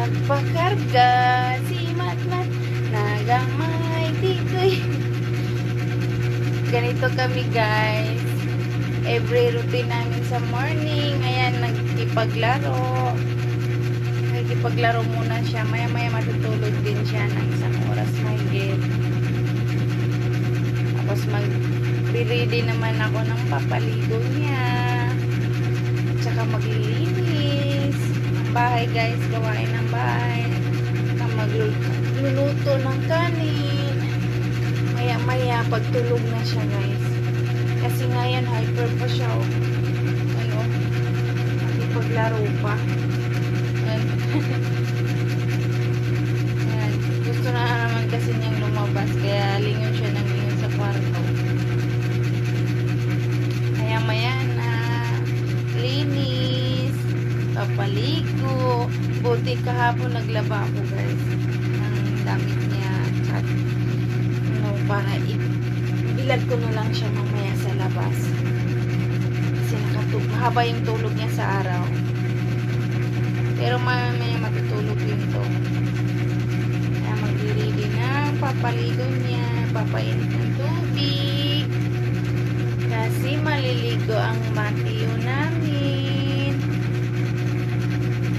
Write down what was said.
Magpakarga si Matmat, nagamay tikoy. Ganito kami guys. Every routine namin sa morning. Ayan, nagkipaglaro. Nagkipaglaro muna siya. Maya-maya matutulog din siya ng isang oras mahigit. Tapos mag-ready naman ako ng papaligo niya. Tsaka maglilinis ng bahay guys. Gawain ng bahay. Magluluto ng kanin. Maya-maya pagtulog na siya guys. Kasi ngayon hyper pa siya. Ano? Maglaro pa. Ayan. Gusto na naman kasi niyang lumabas. Kaya lingon siya ng lingon sa kwarto. Maya-maya na. Linis. Papaligo. Buti kahapon naglaba ako guys. Ng damit niya. At ano, para bilad ko na lang siya mamaya sa labas. Kasi mahaba yung tulog niya sa araw. Pero mamaya matutulog yun to. Kaya mag-ready na papaligo niya. Papainit ng tubig. Kasi maliligo ang Matthew na